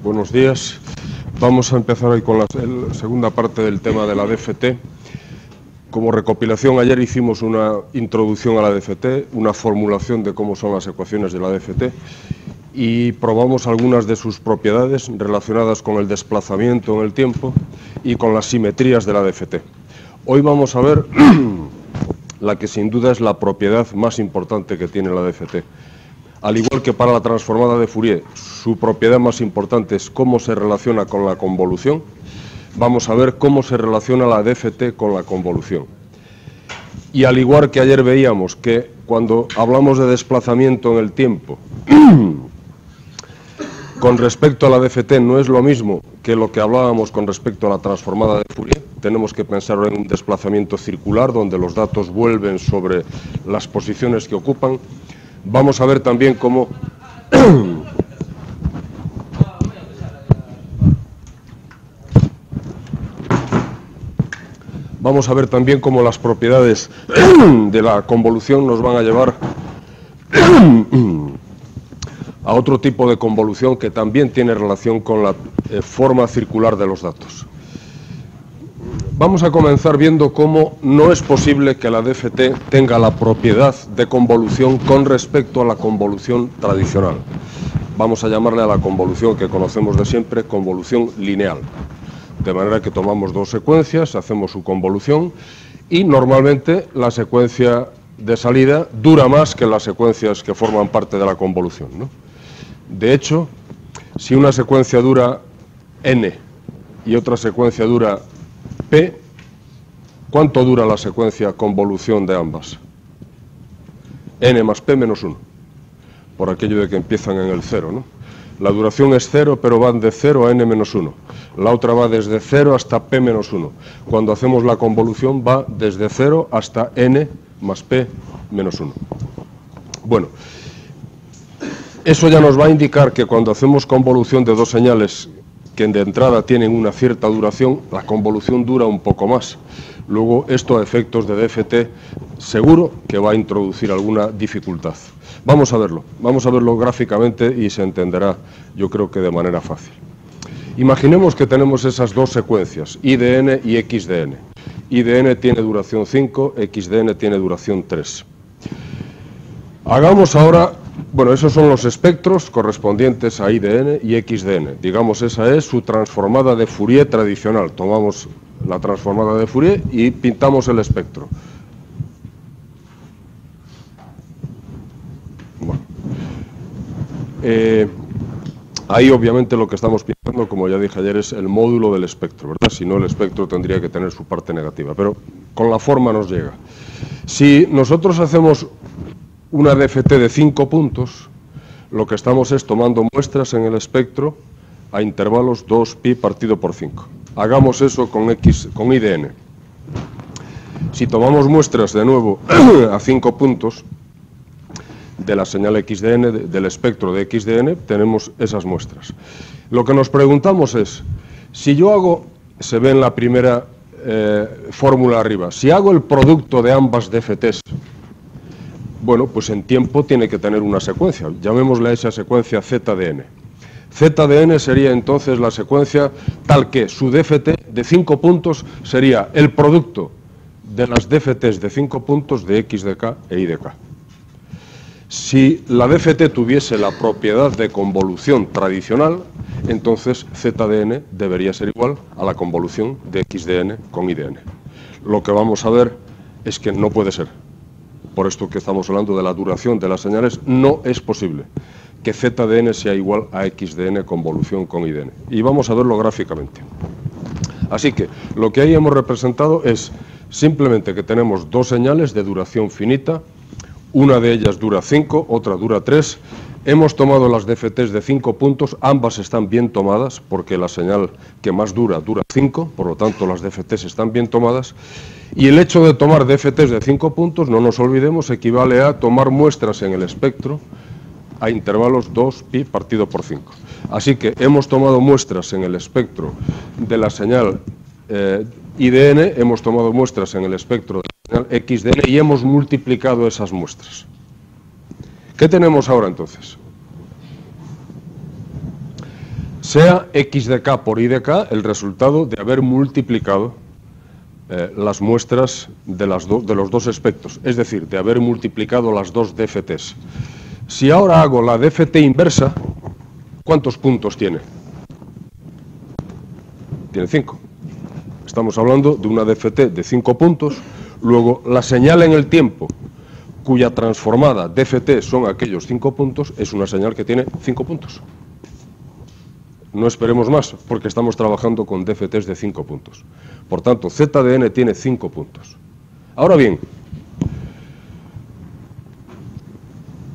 Buenos días. Vamos a empezar hoy con la segunda parte del tema de la DFT. Como recopilación, ayer hicimos una introducción a la DFT, una formulación de cómo son las ecuaciones de la DFT y probamos algunas de sus propiedades relacionadas con el desplazamiento en el tiempo y con las simetrías de la DFT. Hoy vamos a ver la que sin duda es la propiedad más importante que tiene la DFT. Al igual que para la transformada de Fourier, su propiedad más importante es cómo se relaciona con la convolución. Vamos a ver cómo se relaciona la DFT con la convolución. Y al igual que ayer veíamos que cuando hablamos de desplazamiento en el tiempo, con respecto a la DFT no es lo mismo que lo que hablábamos con respecto a la transformada de Fourier. Tenemos que pensar en un desplazamiento circular donde los datos vuelven sobre las posiciones que ocupan. Vamos a ver también cómo las propiedades de la convolución nos van a llevar a otro tipo de convolución que también tiene relación con la forma circular de los datos. Vamos a comenzar viendo cómo no es posible que la DFT tenga la propiedad de convolución con respecto a la convolución tradicional. Vamos a llamarle a la convolución que conocemos de siempre convolución lineal. De manera que tomamos dos secuencias, hacemos su convolución y normalmente la secuencia de salida dura más que las secuencias que forman parte de la convolución, ¿no? De hecho, si una secuencia dura n y otra secuencia dura p, ¿cuánto dura la secuencia convolución de ambas? N más p menos 1, por aquello de que empiezan en el 0, ¿no? La duración es 0, pero van de 0 a n menos 1. La otra va desde 0 hasta p menos 1. Cuando hacemos la convolución va desde 0 hasta n más p menos 1. Bueno, eso ya nos va a indicar que cuando hacemos convolución de dos señales que de entrada tienen una cierta duración, la convolución dura un poco más. Luego, esto a efectos de DFT seguro que va a introducir alguna dificultad. Vamos a verlo gráficamente y se entenderá, yo creo que de manera fácil. Imaginemos que tenemos esas dos secuencias, I de n y x de n. I de n tiene duración 5, x de n tiene duración 3. Hagamos ahora, bueno, esos son los espectros correspondientes a I de n y x de n. Digamos, esa es su transformada de Fourier tradicional. Tomamos la transformada de Fourier y pintamos el espectro. Bueno. Ahí obviamente lo que estamos pintando, como ya dije ayer, es el módulo del espectro, ¿verdad? Si no, el espectro tendría que tener su parte negativa, pero con la forma nos llega. Si nosotros hacemos una DFT de 5 puntos, lo que estamos es tomando muestras en el espectro a intervalos 2pi partido por 5. Hagamos eso con I de n. Si tomamos muestras de nuevo a 5 puntos de la señal x de n, del espectro de x de n, tenemos esas muestras. Lo que nos preguntamos es, si yo hago, se ve en la primera fórmula arriba, si hago el producto de ambas DFTs, bueno, pues en tiempo tiene que tener una secuencia. Llamémosle a esa secuencia z de n. Z de n sería entonces la secuencia tal que su DFT de 5 puntos sería el producto de las DFTs de 5 puntos de x de k e y de k. Si la DFT tuviese la propiedad de convolución tradicional, entonces z de n debería ser igual a la convolución de x de n con y de n. Lo que vamos a ver es que no puede ser. Por esto que estamos hablando de la duración de las señales, no es posible que z de n sea igual a x de n convolución con y de n. Y vamos a verlo gráficamente. Así que lo que ahí hemos representado es simplemente que tenemos dos señales de duración finita, una de ellas dura 5, otra dura 3. Hemos tomado las DFTs de 5 puntos, ambas están bien tomadas, porque la señal que más dura 5, por lo tanto las DFTs están bien tomadas. Y el hecho de tomar DFTs de 5 puntos, no nos olvidemos, equivale a tomar muestras en el espectro a intervalos 2pi partido por 5. Así que hemos tomado muestras en el espectro de la señal I de n, hemos tomado muestras en el espectro de la señal x de n y hemos multiplicado esas muestras. ¿Qué tenemos ahora entonces? sea x de k por y de k el resultado de haber multiplicado las muestras de los dos espectros, es decir, de haber multiplicado las dos DFTs. Si ahora hago la DFT inversa, ¿cuántos puntos tiene? Tiene 5. Estamos hablando de una DFT de 5 puntos, luego la señal en el tiempo, cuya transformada DFT son aquellos 5 puntos, es una señal que tiene 5 puntos. No esperemos más, porque estamos trabajando con DFTs de 5 puntos. Por tanto, Z de n tiene 5 puntos. Ahora bien,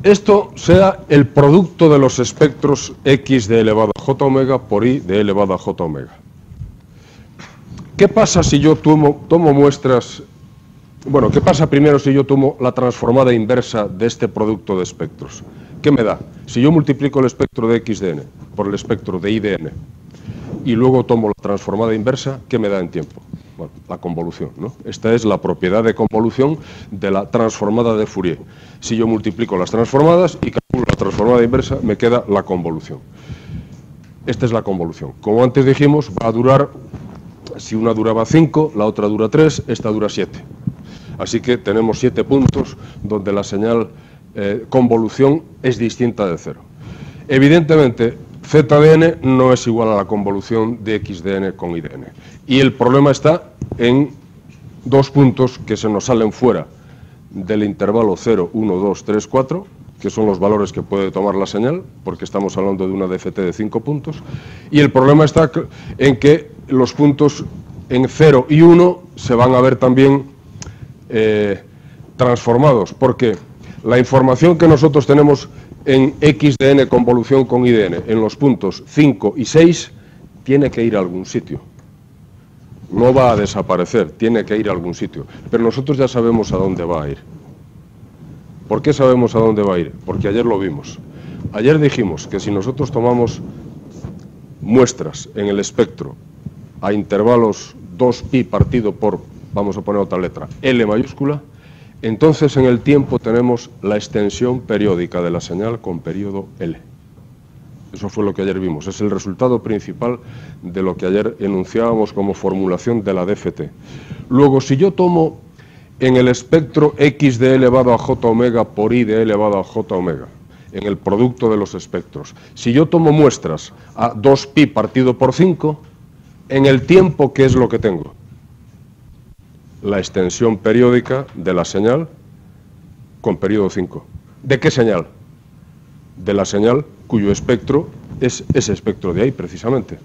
esto sea el producto de los espectros x de elevado a j omega por y de elevado a j omega. ¿Qué pasa si yo tomo muestras? Bueno, ¿qué pasa primero si yo tomo la transformada inversa de este producto de espectros? ¿Qué me da? Si yo multiplico el espectro de x de n por el espectro de y de n y luego tomo la transformada inversa, ¿qué me da en tiempo? Bueno, la convolución, ¿no? Esta es la propiedad de convolución de la transformada de Fourier. Si yo multiplico las transformadas y calculo la transformada inversa, me queda la convolución. Esta es la convolución. Como antes dijimos, va a durar, si una duraba 5, la otra dura 3, esta dura 7. Así que tenemos 7 puntos donde la señal convolución es distinta de 0. Evidentemente, z de n no es igual a la convolución de x de n con y de n. Y el problema está en dos puntos que se nos salen fuera del intervalo 0, 1, 2, 3, 4, que son los valores que puede tomar la señal, porque estamos hablando de una DFT de 5 puntos. Y el problema está en que los puntos en 0 y 1 se van a ver también transformados, porque la información que nosotros tenemos en x de n convolución con y de n en los puntos 5 y 6 tiene que ir a algún sitio. No va a desaparecer, tiene que ir a algún sitio. Pero nosotros ya sabemos a dónde va a ir. ¿Por qué sabemos a dónde va a ir? Porque ayer lo vimos. Ayer dijimos que si nosotros tomamos muestras en el espectro a intervalos 2pi partido por, vamos a poner otra letra, L mayúscula, entonces en el tiempo tenemos la extensión periódica de la señal con periodo L. Eso fue lo que ayer vimos, es el resultado principal de lo que ayer enunciábamos como formulación de la DFT. Luego, si yo tomo en el espectro x de elevado a j omega por y de elevado a j omega, en el producto de los espectros, si yo tomo muestras a 2pi partido por 5, en el tiempo, ¿qué es lo que tengo? La extensión periódica de la señal con periodo 5. ¿De qué señal? De la señal cuyo espectro es ese espectro de ahí, precisamente.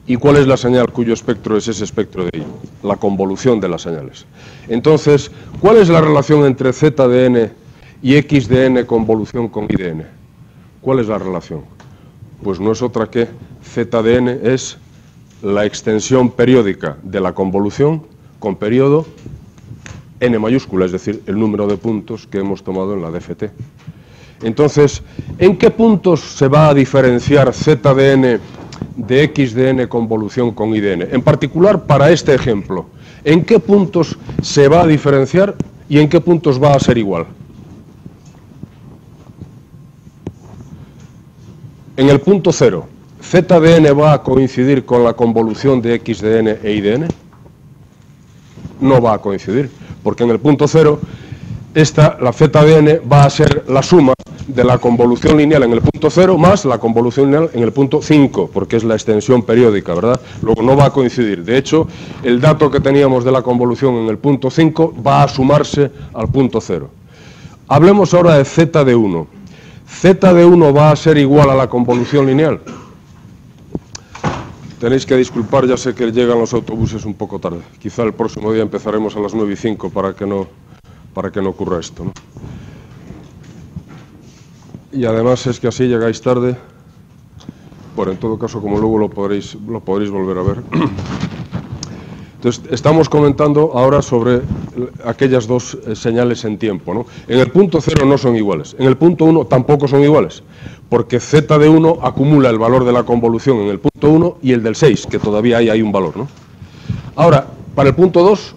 ¿Y cuál es la señal cuyo espectro es ese espectro de ahí? La convolución de las señales. Entonces, ¿cuál es la relación entre z de n y x de n convolución con y de n? ¿Cuál es la relación? Pues no es otra que z de n es la extensión periódica de la convolución con periodo n mayúscula, es decir, el número de puntos que hemos tomado en la DFT. Entonces, ¿en qué puntos se va a diferenciar z de n de x de n convolución con y de n? En particular, para este ejemplo, ¿en qué puntos se va a diferenciar y en qué puntos va a ser igual? En el punto 0, ¿z de n va a coincidir con la convolución de x de n e y de n? No va a coincidir, porque en el punto 0, la z de n va a ser la suma de la convolución lineal en el punto 0 más la convolución lineal en el punto 5, porque es la extensión periódica, ¿verdad? Luego no va a coincidir. De hecho, el dato que teníamos de la convolución en el punto 5 va a sumarse al punto 0. Hablemos ahora de z de 1. ¿Z de 1 va a ser igual a la convolución lineal? Tenéis que disculpar, ya sé que llegan los autobuses un poco tarde. Quizá el próximo día empezaremos a las 9:05 para que no ocurra esto, ¿no? Y además es que así llegáis tarde. Bueno, en todo caso, como luego lo podréis volver a ver. Entonces, estamos comentando ahora sobre aquellas dos señales en tiempo, ¿no? En el punto 0 no son iguales, en el punto 1 tampoco son iguales, porque z de 1 acumula el valor de la convolución en el punto 1 y el del 6, que todavía hay un valor, ¿no? Ahora, para el punto 2,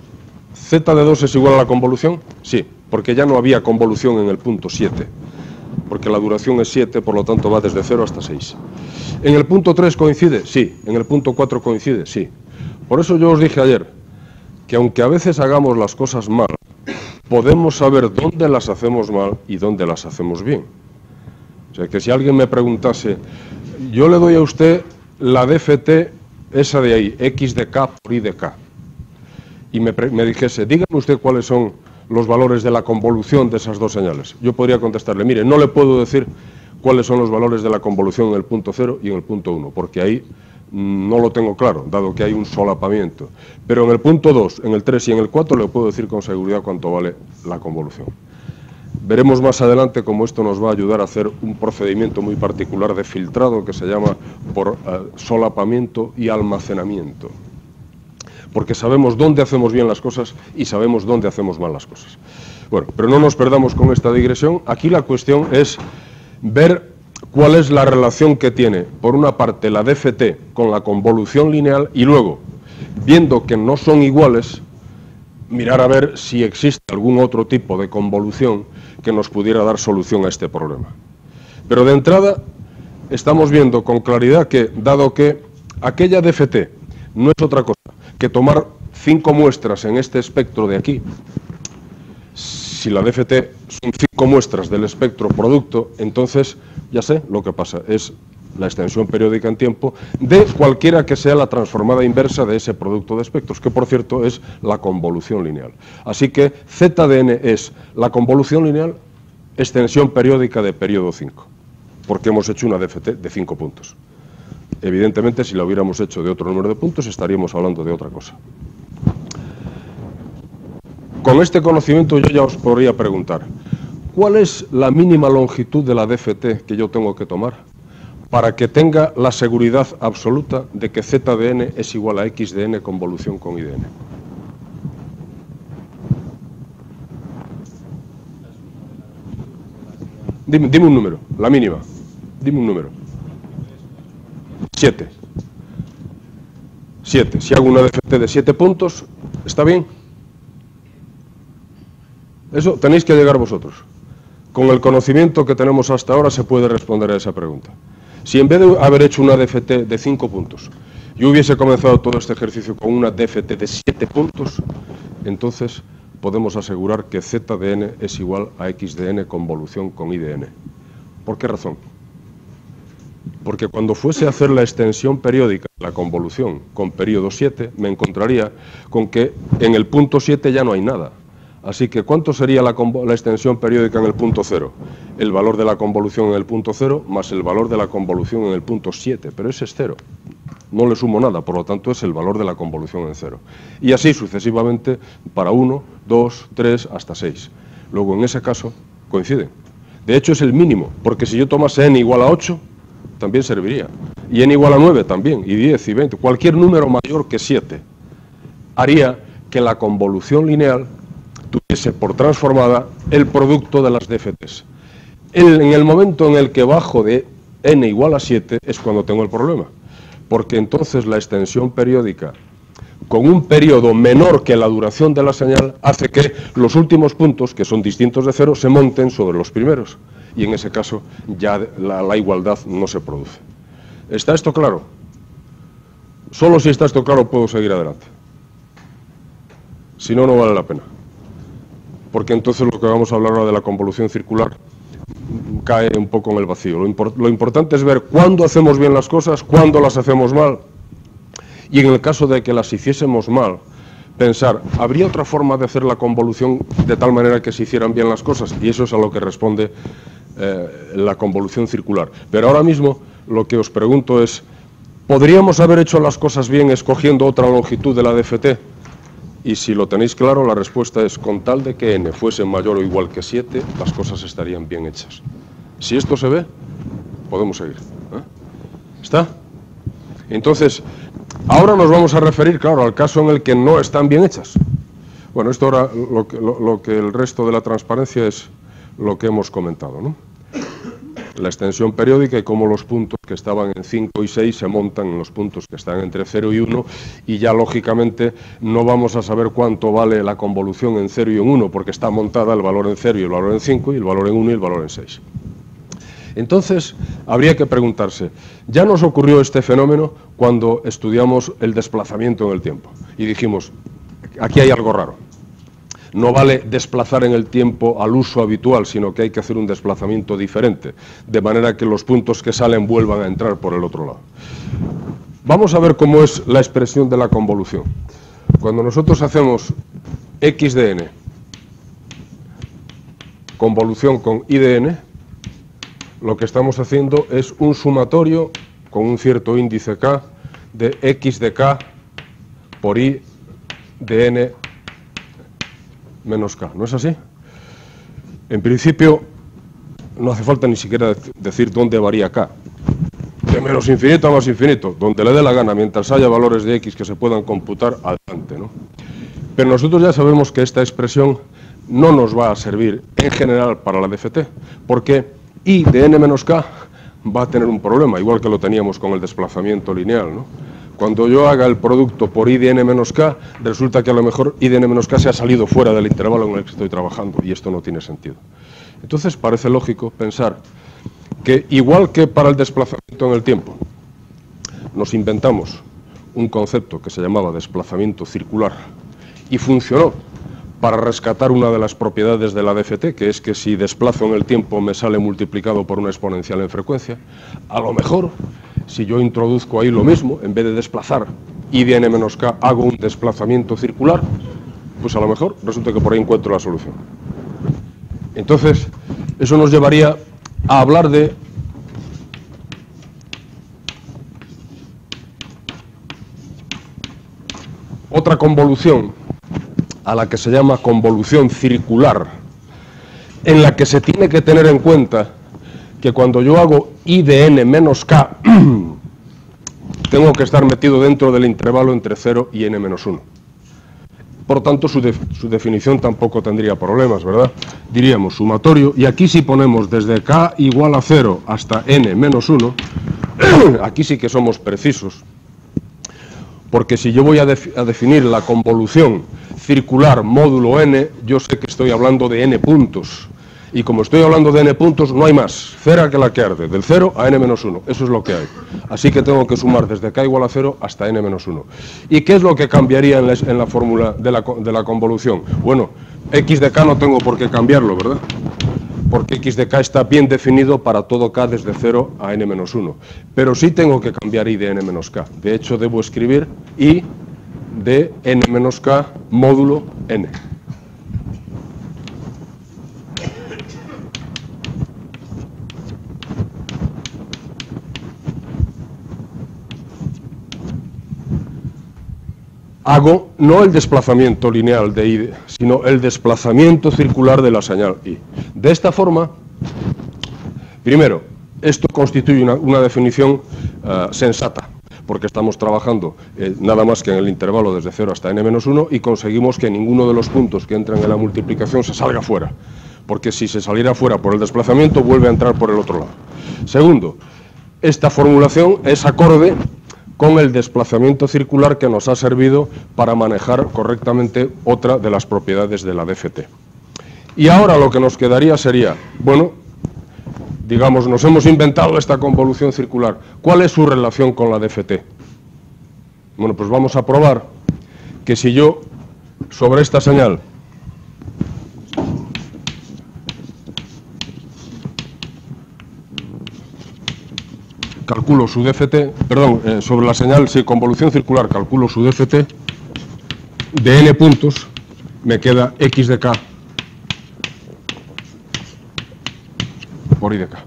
z de 2 es igual a la convolución, sí, porque ya no había convolución en el punto 7. porque la duración es 7, por lo tanto va desde 0 hasta 6. ¿En el punto 3 coincide? Sí. ¿En el punto 4 coincide? Sí. Por eso yo os dije ayer que aunque a veces hagamos las cosas mal, podemos saber dónde las hacemos mal y dónde las hacemos bien. O sea, que si alguien me preguntase, yo le doy a usted la DFT, esa de ahí, X de K por Y de K, y me dijese, dígame usted cuáles son los valores de la convolución de esas dos señales. Yo podría contestarle, mire, no le puedo decir cuáles son los valores de la convolución en el punto 0 y en el punto 1, porque ahí no lo tengo claro, dado que hay un solapamiento. Pero en el punto 2, en el 3 y en el 4 le puedo decir con seguridad cuánto vale la convolución. Veremos más adelante cómo esto nos va a ayudar a hacer un procedimiento muy particular de filtrado que se llama por solapamiento y almacenamiento. Porque sabemos dónde hacemos bien las cosas y sabemos dónde hacemos mal las cosas. Bueno, pero no nos perdamos con esta digresión. Aquí la cuestión es ver cuál es la relación que tiene, por una parte, la DFT con la convolución lineal y luego, viendo que no son iguales, mirar a ver si existe algún otro tipo de convolución que nos pudiera dar solución a este problema. Pero de entrada, estamos viendo con claridad que, dado que aquella DFT no es otra cosa que tomar 5 muestras en este espectro de aquí, si la DFT son 5 muestras del espectro producto, entonces ya sé lo que pasa, es la extensión periódica en tiempo de cualquiera que sea la transformada inversa de ese producto de espectros, que por cierto es la convolución lineal. Así que Z de n es la convolución lineal, extensión periódica de periodo 5, porque hemos hecho una DFT de 5 puntos. Evidentemente, si la hubiéramos hecho de otro número de puntos, estaríamos hablando de otra cosa. Con este conocimiento yo ya os podría preguntar, ¿cuál es la mínima longitud de la DFT que yo tengo que tomar para que tenga la seguridad absoluta de que Z de n es igual a X de n convolución con Y de n? Dime un número, la mínima. Dime un número. 7. 7. Si hago una DFT de 7 puntos, ¿está bien? Eso tenéis que llegar vosotros. Con el conocimiento que tenemos hasta ahora se puede responder a esa pregunta. Si en vez de haber hecho una DFT de 5 puntos, yo hubiese comenzado todo este ejercicio con una DFT de 7 puntos, entonces podemos asegurar que Z de n es igual a X de n convolución con Y de n. ¿Por qué razón? Porque cuando fuese a hacer la extensión periódica de la convolución con periodo 7, me encontraría con que en el punto 7 ya no hay nada. Así que, ¿cuánto sería la extensión periódica en el punto 0? El valor de la convolución en el punto 0 más el valor de la convolución en el punto 7, pero ese es 0. No le sumo nada, por lo tanto es el valor de la convolución en 0. Y así sucesivamente para 1, 2, 3, hasta 6. Luego, en ese caso, coinciden. De hecho, es el mínimo, porque si yo tomase n igual a 8, también serviría. Y n igual a 9 también, y 10 y 20. Cualquier número mayor que 7 haría que la convolución lineal tuviese por transformada el producto de las DFTs. En el momento en el que bajo de n igual a 7 es cuando tengo el problema, porque entonces la extensión periódica con un periodo menor que la duración de la señal hace que los últimos puntos, que son distintos de 0, se monten sobre los primeros, y en ese caso ya la igualdad no se produce. ¿Está esto claro? Solo si está esto claro puedo seguir adelante. Si no, no vale la pena. Porque entonces lo que vamos a hablar ahora de la convolución circular cae un poco en el vacío. Lo importante es ver cuándo hacemos bien las cosas, cuándo las hacemos mal, y en el caso de que las hiciésemos mal, pensar, ¿habría otra forma de hacer la convolución de tal manera que se hicieran bien las cosas? Y eso es a lo que responde la convolución circular. Pero ahora mismo lo que os pregunto es, ¿podríamos haber hecho las cosas bien escogiendo otra longitud de la DFT? Y si lo tenéis claro, la respuesta es, con tal de que n fuese mayor o igual que 7, las cosas estarían bien hechas. Si esto se ve, podemos seguir. ¿Está? Entonces, ahora nos vamos a referir, claro, al caso en el que no están bien hechas. Bueno, esto ahora, lo que el resto de la transparencia es lo que hemos comentado, ¿no? La extensión periódica y cómo los puntos que estaban en 5 y 6 se montan en los puntos que están entre 0 y 1, y ya lógicamente no vamos a saber cuánto vale la convolución en 0 y en 1, porque está montada el valor en 0 y el valor en 5, y el valor en 1 y el valor en 6. Entonces, habría que preguntarse, ya nos ocurrió este fenómeno cuando estudiamos el desplazamiento en el tiempo y dijimos, aquí hay algo raro. No vale desplazar en el tiempo al uso habitual, sino que hay que hacer un desplazamiento diferente, de manera que los puntos que salen vuelvan a entrar por el otro lado. Vamos a ver cómo es la expresión de la convolución. Cuando nosotros hacemos x de n, convolución con y de n, lo que estamos haciendo es un sumatorio con un cierto índice k de x de k por y de n menos k. ¿No es así? En principio, no hace falta ni siquiera decir dónde varía k. De menos infinito a más infinito, donde le dé la gana, mientras haya valores de x que se puedan computar, adelante, ¿no? Pero nosotros ya sabemos que esta expresión no nos va a servir en general para la DFT, porque y de n menos k va a tener un problema, igual que lo teníamos con el desplazamiento lineal, ¿no? Cuando yo haga el producto por i de n menos k, resulta que a lo mejor i de n menos k se ha salido fuera del intervalo en el que estoy trabajando, y esto no tiene sentido. Entonces parece lógico pensar que, igual que para el desplazamiento en el tiempo, nos inventamos un concepto que se llamaba desplazamiento circular, y funcionó para rescatar una de las propiedades de la DFT, que es que si desplazo en el tiempo me sale multiplicado por una exponencial en frecuencia. A lo mejor, si yo introduzco ahí lo mismo, en vez de desplazar i de n menos k, hago un desplazamiento circular, pues a lo mejor resulta que por ahí encuentro la solución. Entonces, eso nos llevaría a hablar de otra convolución, a la que se llama convolución circular, en la que se tiene que tener en cuenta que cuando yo hago i de n menos k, tengo que estar metido dentro del intervalo entre 0 y n menos 1. Por tanto, su definición tampoco tendría problemas, ¿verdad? Diríamos sumatorio, y aquí si ponemos desde k igual a 0 hasta n menos 1, aquí sí que somos precisos, porque si yo voy a definir la convolución circular módulo n, yo sé que estoy hablando de n puntos. Y como estoy hablando de n puntos, no hay más. Cera que la que arde, del 0 a n menos 1. Eso es lo que hay. Así que tengo que sumar desde k igual a 0 hasta n menos 1. ¿Y qué es lo que cambiaría en la fórmula de la convolución? Bueno, x de k no tengo por qué cambiarlo, ¿verdad? Porque x de k está bien definido para todo k desde 0 a n menos 1. Pero sí tengo que cambiar i de n menos k. De hecho, debo escribir i de n menos k módulo n. Hago no el desplazamiento lineal de i, sino el desplazamiento circular de la señal i. De esta forma, primero, esto constituye una definición sensata, porque estamos trabajando nada más que en el intervalo desde 0 hasta n menos 1 y conseguimos que ninguno de los puntos que entran en la multiplicación se salga fuera, porque si se saliera fuera por el desplazamiento vuelve a entrar por el otro lado. Segundo, esta formulación es acorde con el desplazamiento circular que nos ha servido para manejar correctamente otra de las propiedades de la DFT. Y ahora lo que nos quedaría sería, bueno, digamos, nos hemos inventado esta convolución circular. ¿Cuál es su relación con la DFT? Bueno, pues vamos a probar que si yo, sobre esta señal, calculo su DFT, perdón, sobre la señal, sí, convolución circular, calculo su DFT de n puntos, me queda x de k por i de k.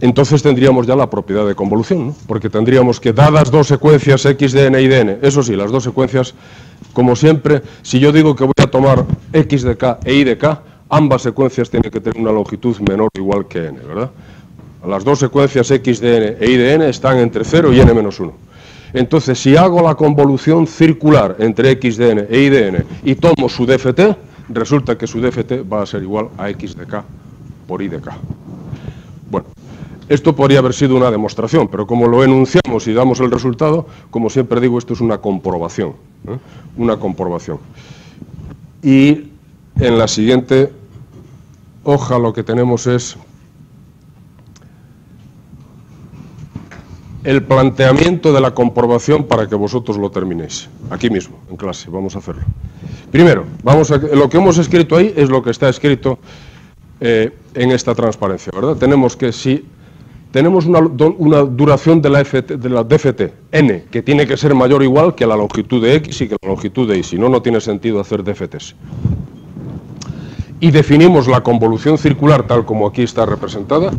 Entonces tendríamos ya la propiedad de convolución, ¿no? Porque tendríamos que, dadas dos secuencias x de n y de n, eso sí, las dos secuencias, como siempre, si yo digo que voy a tomar x de k e y de k, ambas secuencias tienen que tener una longitud menor o igual que n, ¿verdad? Las dos secuencias x de n e y de n están entre 0 y n menos 1. Entonces, si hago la convolución circular entre x de n e y de n y tomo su DFT, resulta que su DFT va a ser igual a x de k por i de k. Bueno, esto podría haber sido una demostración, pero como lo enunciamos y damos el resultado, como siempre digo, esto es una comprobación, ¿eh? Una comprobación. Y en la siguiente hoja lo que tenemos es el planteamiento de la comprobación para que vosotros lo terminéis. Aquí mismo, en clase, vamos a hacerlo. Primero, lo que hemos escrito ahí es lo que está escrito en esta transparencia, ¿verdad? Tenemos que si tenemos una duración de la DFT, n, que tiene que ser mayor o igual que la longitud de x y que la longitud de y, si no, no tiene sentido hacer DFTs. Y definimos la convolución circular tal como aquí está representada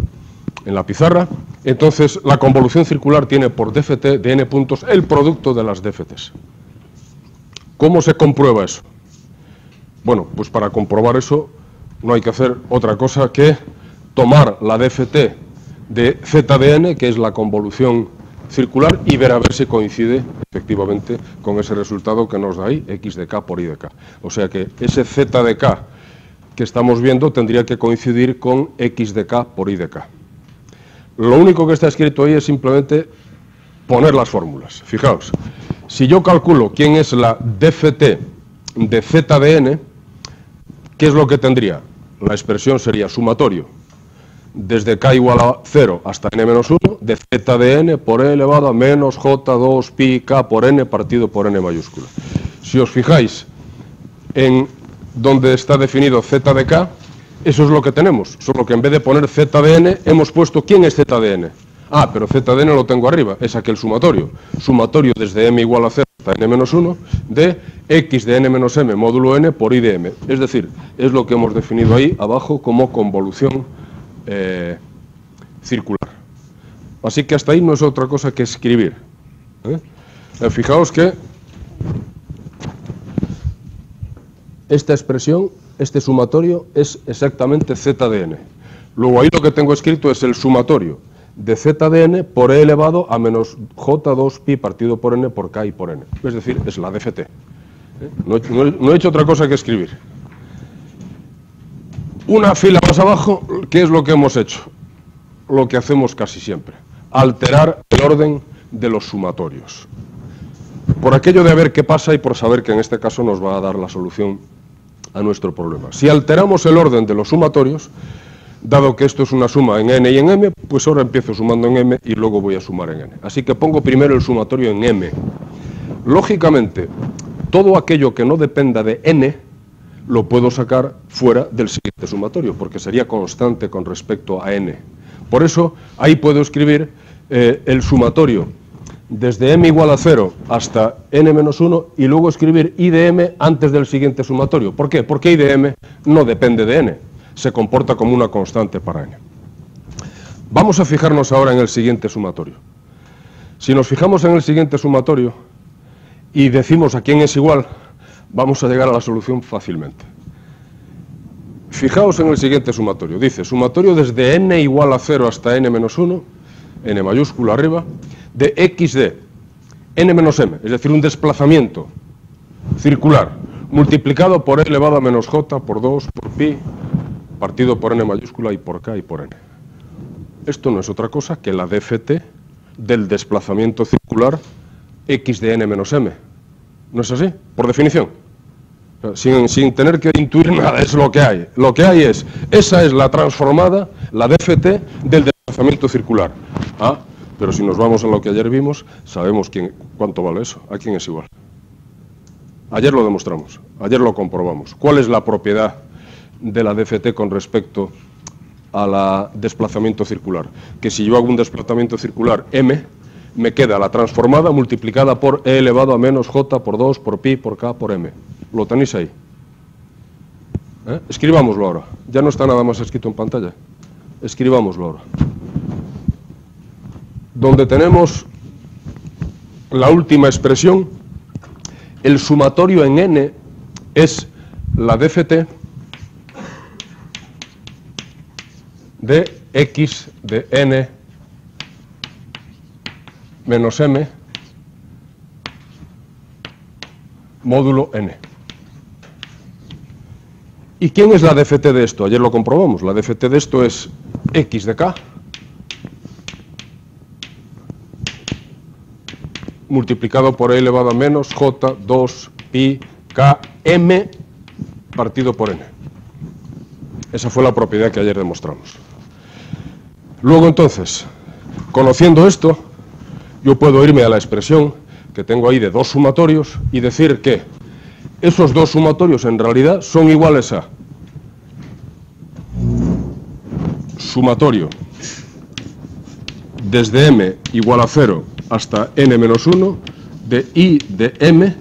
en la pizarra. Entonces la convolución circular tiene por DFT de n puntos el producto de las DFTs. ¿Cómo se comprueba eso? Bueno, pues para comprobar eso no hay que hacer otra cosa que tomar la DFT de z de n, que es la convolución circular, y ver a ver si coincide efectivamente con ese resultado que nos da ahí, x de k por y de k. O sea que ese z de k que estamos viendo tendría que coincidir con x de k por y de k. Lo único que está escrito ahí es simplemente poner las fórmulas. Fijaos, si yo calculo quién es la DFT de z de n, ¿qué es lo que tendría? La expresión sería sumatorio desde k igual a 0 hasta n menos 1 de z de n por e elevado a menos j2 pi k por n partido por n mayúscula. Si os fijáis en donde está definido z de k, eso es lo que tenemos, solo que en vez de poner z de n, hemos puesto ¿quién es z de n? Ah, pero z de n lo tengo arriba, es aquel sumatorio. Sumatorio desde m igual a 0 hasta n menos 1 de x de n menos m módulo n por y de m. Es decir, es lo que hemos definido ahí abajo como convolución circular. Así que hasta ahí no es otra cosa que escribir. Fijaos que esta expresión, este sumatorio, es exactamente z de n. Luego ahí lo que tengo escrito es el sumatorio de z de n por e elevado a menos j2 pi partido por n por k y por n. Es decir, es la DFT. No he hecho otra cosa que escribir. Una fila más abajo, ¿qué es lo que hemos hecho? Lo que hacemos casi siempre, alterar el orden de los sumatorios. Por aquello de ver qué pasa y por saber que en este caso nos va a dar la solución a nuestro problema. Si alteramos el orden de los sumatorios, dado que esto es una suma en n y en m, pues ahora empiezo sumando en m y luego voy a sumar en n. Así que pongo primero el sumatorio en m. Lógicamente, todo aquello que no dependa de n, lo puedo sacar fuera del siguiente sumatorio, porque sería constante con respecto a n. Por eso, ahí puedo escribir el sumatorio desde m igual a 0 hasta n menos 1 y luego escribir i de m antes del siguiente sumatorio. ¿Por qué? Porque i de m no depende de n, se comporta como una constante para n. Vamos a fijarnos ahora en el siguiente sumatorio. Si nos fijamos en el siguiente sumatorio y decimos a quién es igual, vamos a llegar a la solución fácilmente. Fijaos en el siguiente sumatorio. Dice, sumatorio desde n igual a 0 hasta n menos 1, n mayúscula arriba, de x de n menos m, es decir, un desplazamiento circular, multiplicado por e elevado a menos j por 2 por pi, partido por n mayúscula y por k y por n. Esto no es otra cosa que la DFT del desplazamiento circular x de n menos m. ¿No es así? Por definición. Sin tener que intuir nada, es lo que hay. Lo que hay es, esa es la transformada, la DFT del desplazamiento circular. Ah, pero si nos vamos a lo que ayer vimos, sabemos cuánto vale eso, a quién es igual. Ayer lo demostramos, ayer lo comprobamos. ¿Cuál es la propiedad de la DFT con respecto a la desplazamiento circular? Que si yo hago un desplazamiento circular m, me queda la transformada multiplicada por e elevado a menos j por 2 por pi por k por m. ¿Lo tenéis ahí? Escribámoslo ahora. Ya no está nada más escrito en pantalla. Escribámoslo ahora. Donde tenemos la última expresión, el sumatorio en n es la DFT de x de n menos m módulo n. ¿Y quién es la DFT de esto? Ayer lo comprobamos. La DFT de esto es x de k multiplicado por e elevado a menos j2 pi k m partido por n. Esa fue la propiedad que ayer demostramos. Luego entonces, conociendo esto, yo puedo irme a la expresión que tengo ahí de dos sumatorios y decir que esos dos sumatorios en realidad son iguales a sumatorio desde m igual a 0 hasta n menos 1 de I de m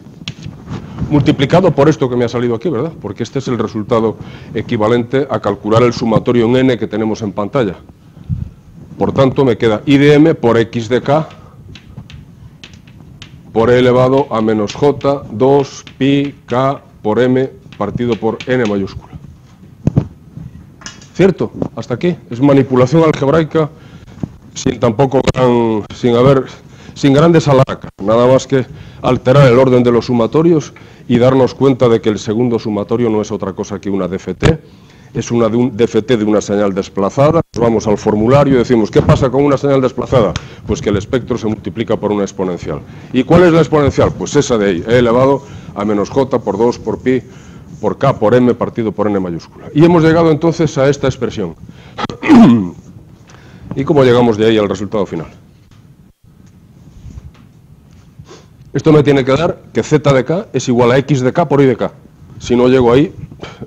multiplicado por esto que me ha salido aquí, ¿verdad? Porque este es el resultado equivalente a calcular el sumatorio en n que tenemos en pantalla. Por tanto, me queda I de m por x de k por e elevado a menos j 2 pi k por m partido por n mayúscula. ¿Cierto? Hasta aquí. Es manipulación algebraica sin grandes alharacas. Nada más que alterar el orden de los sumatorios y darnos cuenta de que el segundo sumatorio no es otra cosa que una DFT. Es una DFT de una señal desplazada. Nos vamos al formulario y decimos, ¿qué pasa con una señal desplazada? Pues que el espectro se multiplica por una exponencial. ¿Y cuál es la exponencial? Pues esa de ahí, e elevado a menos j por 2 por pi por k por m partido por n mayúscula. Y hemos llegado entonces a esta expresión. ¿Y cómo llegamos de ahí al resultado final? Esto me tiene que dar que z de k es igual a x de k por y de k. Si no llego ahí,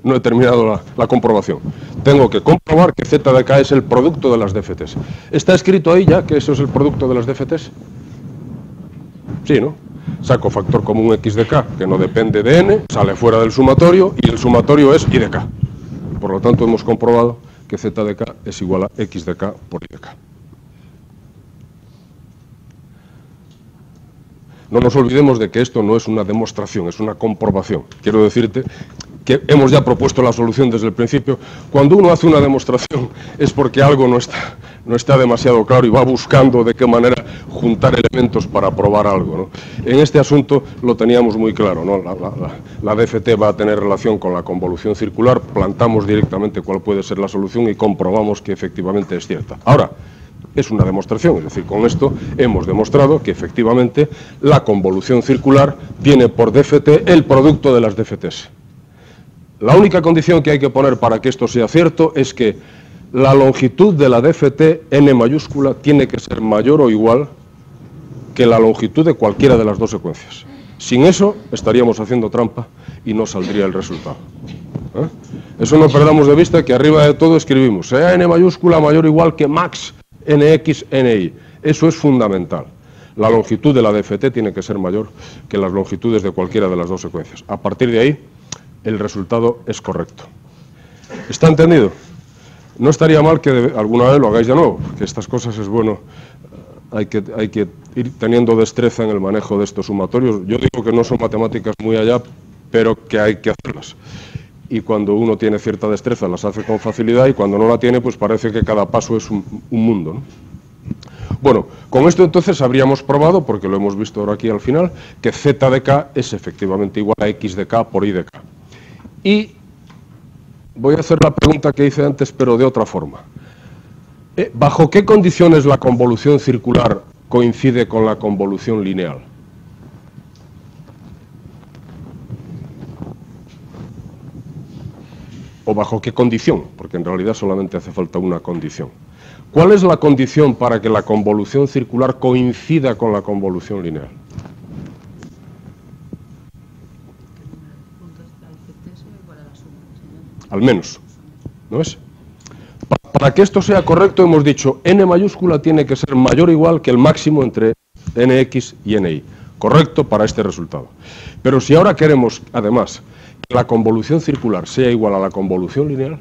no he terminado la comprobación. Tengo que comprobar que z de k es el producto de las DFTs. ¿Está escrito ahí ya que eso es el producto de las DFTs? Sí, ¿no? Saco factor común x de k, que no depende de n, sale fuera del sumatorio, y el sumatorio es y de k. Por lo tanto, hemos comprobado que z de k es igual a x de k por y de k. No nos olvidemos de que esto no es una demostración, es una comprobación. Quiero decirte que hemos ya propuesto la solución desde el principio. Cuando uno hace una demostración es porque algo no está demasiado claro y va buscando de qué manera juntar elementos para probar algo, ¿no? En este asunto lo teníamos muy claro, ¿no? La DFT va a tener relación con la convolución circular, plantamos directamente cuál puede ser la solución y comprobamos que efectivamente es cierta. Ahora, es una demostración, es decir, con esto hemos demostrado que efectivamente la convolución circular tiene por DFT el producto de las DFTs. La única condición que hay que poner para que esto sea cierto es que la longitud de la DFT n mayúscula tiene que ser mayor o igual que la longitud de cualquiera de las dos secuencias. Sin eso estaríamos haciendo trampa y no saldría el resultado. Eso no perdamos de vista, que arriba de todo escribimos sea n mayúscula mayor o igual que max nx, ni. Eso es fundamental. La longitud de la DFT tiene que ser mayor que las longitudes de cualquiera de las dos secuencias. A partir de ahí, el resultado es correcto. ¿Está entendido? No estaría mal que alguna vez lo hagáis de nuevo, porque estas cosas es bueno. Hay que ir teniendo destreza en el manejo de estos sumatorios. Yo digo que no son matemáticas muy allá, pero que hay que hacerlas. Y cuando uno tiene cierta destreza las hace con facilidad, y cuando no la tiene, pues parece que cada paso es un mundo, ¿no? Bueno, con esto entonces habríamos probado, porque lo hemos visto ahora aquí al final, que z de k es efectivamente igual a x de k por y de k. Y voy a hacer la pregunta que hice antes, pero de otra forma. ¿Bajo qué condiciones la convolución circular coincide con la convolución lineal? ¿O bajo qué condición? Porque en realidad solamente hace falta una condición. ¿Cuál es la condición para que la convolución circular coincida con la convolución lineal? Al menos, ¿no es? Para que esto sea correcto hemos dicho n mayúscula tiene que ser mayor o igual que el máximo entre nx y ni. Correcto para este resultado. Pero si ahora queremos, además, que la convolución circular sea igual a la convolución lineal,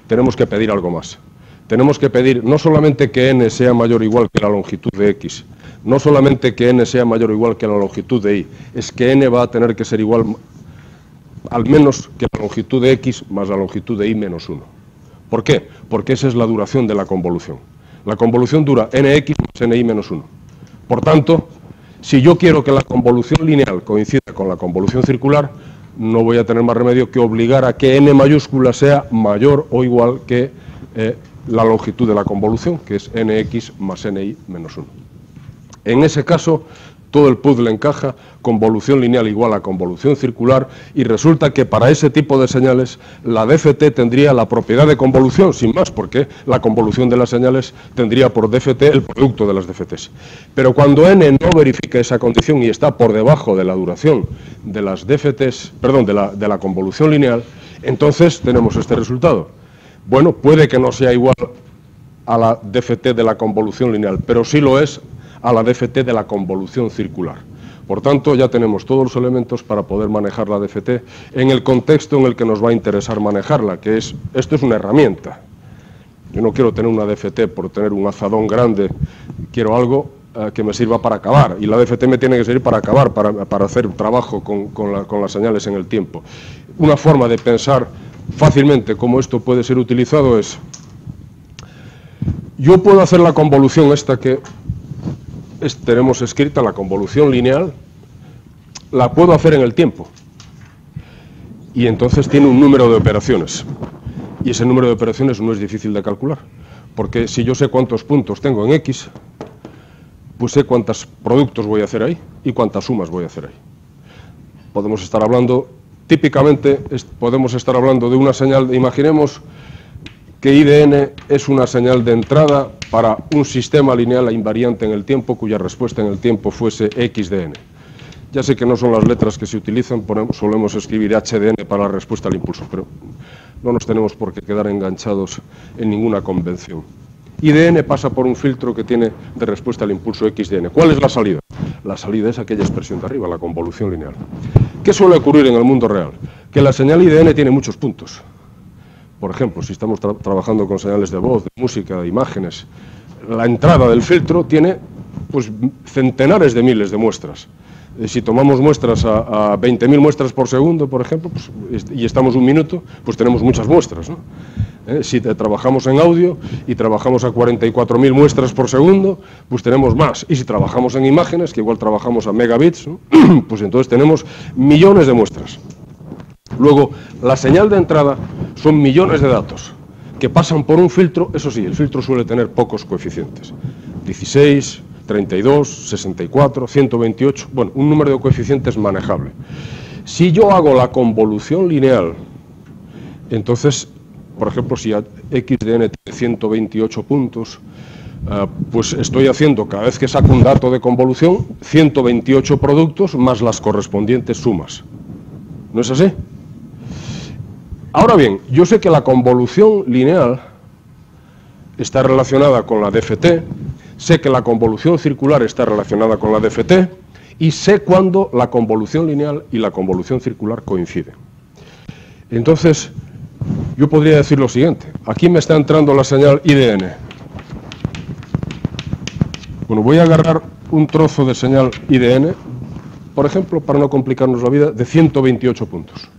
tenemos que pedir algo más. Tenemos que pedir no solamente que n sea mayor o igual que la longitud de x, no solamente que n sea mayor o igual que la longitud de y, es que n va a tener que ser igual al menos que la longitud de x más la longitud de y menos 1. ¿Por qué? Porque esa es la duración de la convolución. La convolución dura nx más ni menos 1. Por tanto, si yo quiero que la convolución lineal coincida con la convolución circular, no voy a tener más remedio que obligar a que n mayúscula sea mayor o igual que la longitud de la convolución, que es nx más ni menos 1. En ese caso, todo el puzzle encaja, convolución lineal igual a convolución circular, y resulta que para ese tipo de señales la DFT tendría la propiedad de convolución, sin más, porque la convolución de las señales tendría por DFT el producto de las DFTs. Pero cuando n no verifica esa condición y está por debajo de la duración de las DFTs, perdón, de la convolución lineal, entonces tenemos este resultado. Bueno, puede que no sea igual a la DFT de la convolución lineal, pero sí lo es a la DFT de la convolución circular. Por tanto, ya tenemos todos los elementos para poder manejar la DFT en el contexto en el que nos va a interesar manejarla, que es, esto es una herramienta. Yo no quiero tener una DFT por tener un azadón grande, quiero algo que me sirva para acabar, y la DFT me tiene que servir para acabar, para hacer trabajo con las señales en el tiempo. Una forma de pensar fácilmente cómo esto puede ser utilizado es, yo puedo hacer la convolución esta que tenemos escrita, la convolución lineal, la puedo hacer en el tiempo, y entonces tiene un número de operaciones, y ese número de operaciones no es difícil de calcular, porque si yo sé cuántos puntos tengo en X, pues sé cuántos productos voy a hacer ahí y cuántas sumas voy a hacer ahí. Podemos estar hablando, típicamente podemos estar hablando de una señal, imaginemos que IDN es una señal de entrada para un sistema lineal invariante en el tiempo cuya respuesta en el tiempo fuese XDN. Ya sé que no son las letras que se utilizan, solemos escribir HDN para la respuesta al impulso, pero no nos tenemos por qué quedar enganchados en ninguna convención. IDN pasa por un filtro que tiene de respuesta al impulso XDN. ¿Cuál es la salida? La salida es aquella expresión de arriba, la convolución lineal. ¿Qué suele ocurrir en el mundo real? Que la señal IDN tiene muchos puntos. Por ejemplo, si estamos trabajando con señales de voz, de música, de imágenes, la entrada del filtro tiene pues, centenares de miles de muestras. Si tomamos muestras a 20.000 muestras por segundo, por ejemplo, pues, y estamos un minuto, pues tenemos muchas muestras, ¿no? Si trabajamos en audio y trabajamos a 44.000 muestras por segundo, pues tenemos más. Y si trabajamos en imágenes, que igual trabajamos a megabits, ¿no? Pues entonces tenemos millones de muestras. Luego, la señal de entrada son millones de datos que pasan por un filtro. Eso sí, el filtro suele tener pocos coeficientes. 16, 32, 64, 128, bueno, un número de coeficientes manejable. Si yo hago la convolución lineal, entonces, por ejemplo, si XDN tiene 128 puntos, pues estoy haciendo, cada vez que saco un dato de convolución, 128 productos más las correspondientes sumas. ¿No es así? Ahora bien, yo sé que la convolución lineal está relacionada con la DFT, sé que la convolución circular está relacionada con la DFT, y sé cuándo la convolución lineal y la convolución circular coinciden. Entonces, yo podría decir lo siguiente. Aquí me está entrando la señal IDN. Bueno, voy a agarrar un trozo de señal IDN, por ejemplo, para no complicarnos la vida, de 128 puntos.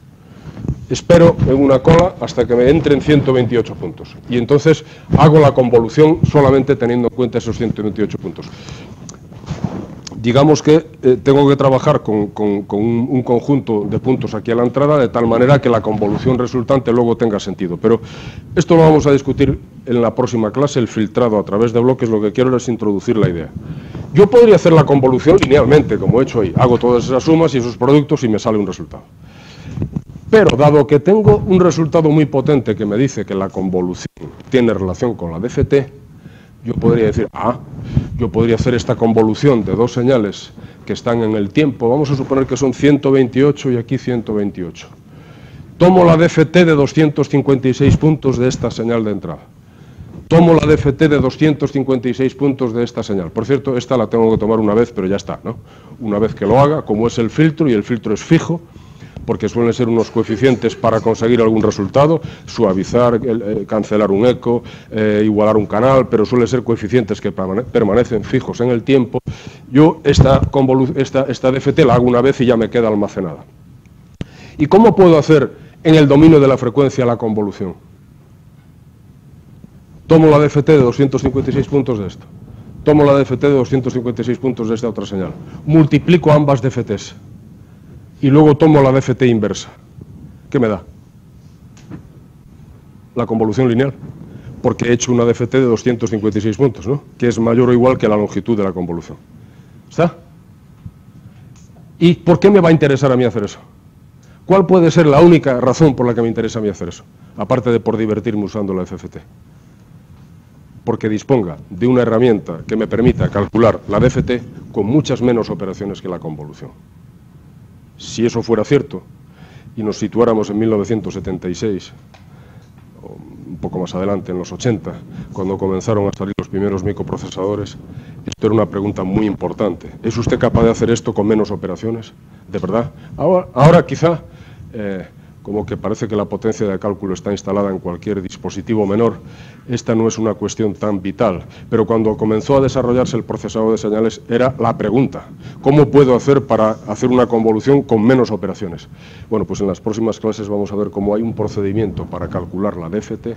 Espero en una cola hasta que me entren 128 puntos. Y entonces hago la convolución solamente teniendo en cuenta esos 128 puntos. Digamos que tengo que trabajar con un conjunto de puntos aquí a la entrada, de tal manera que la convolución resultante luego tenga sentido. Pero esto lo vamos a discutir en la próxima clase, el filtrado a través de bloques. Lo que quiero es introducir la idea. Yo podría hacer la convolución linealmente, como he hecho ahí. Hago todas esas sumas y esos productos y me sale un resultado. Pero, dado que tengo un resultado muy potente que me dice que la convolución tiene relación con la DFT, yo podría decir, yo podría hacer esta convolución de dos señales que están en el tiempo. Vamos a suponer que son 128 y aquí 128. Tomo la DFT de 256 puntos de esta señal de entrada. Tomo la DFT de 256 puntos de esta señal. Por cierto, esta la tengo que tomar una vez, pero ya está, ¿no? Una vez que lo haga, como es el filtro, y el filtro es fijo, porque suelen ser unos coeficientes para conseguir algún resultado, suavizar, cancelar un eco, igualar un canal, pero suelen ser coeficientes que permanecen fijos en el tiempo. Yo esta DFT la hago una vez y ya me queda almacenada. ¿Y cómo puedo hacer en el dominio de la frecuencia la convolución? Tomo la DFT de 256 puntos de esto, tomo la DFT de 256 puntos de esta otra señal, multiplico ambas DFTs, y luego tomo la DFT inversa. ¿Qué me da? La convolución lineal, porque he hecho una DFT de 256 puntos, ¿no? Que es mayor o igual que la longitud de la convolución. ¿Está? ¿Y por qué me va a interesar a mí hacer eso? ¿Cuál puede ser la única razón por la que me interesa a mí hacer eso? Aparte de por divertirme usando la DFT. Porque disponga de una herramienta que me permita calcular la DFT con muchas menos operaciones que la convolución. Si eso fuera cierto, y nos situáramos en 1976, o un poco más adelante, en los 80, cuando comenzaron a salir los primeros microprocesadores, esto era una pregunta muy importante. ¿Es usted capaz de hacer esto con menos operaciones? ¿De verdad? Ahora quizá, como que parece que la potencia de cálculo está instalada en cualquier dispositivo menor, esta no es una cuestión tan vital. Pero cuando comenzó a desarrollarse el procesador de señales, era la pregunta: ¿cómo puedo hacer para hacer una convolución con menos operaciones? Bueno, pues en las próximas clases vamos a ver cómo hay un procedimiento para calcular la DFT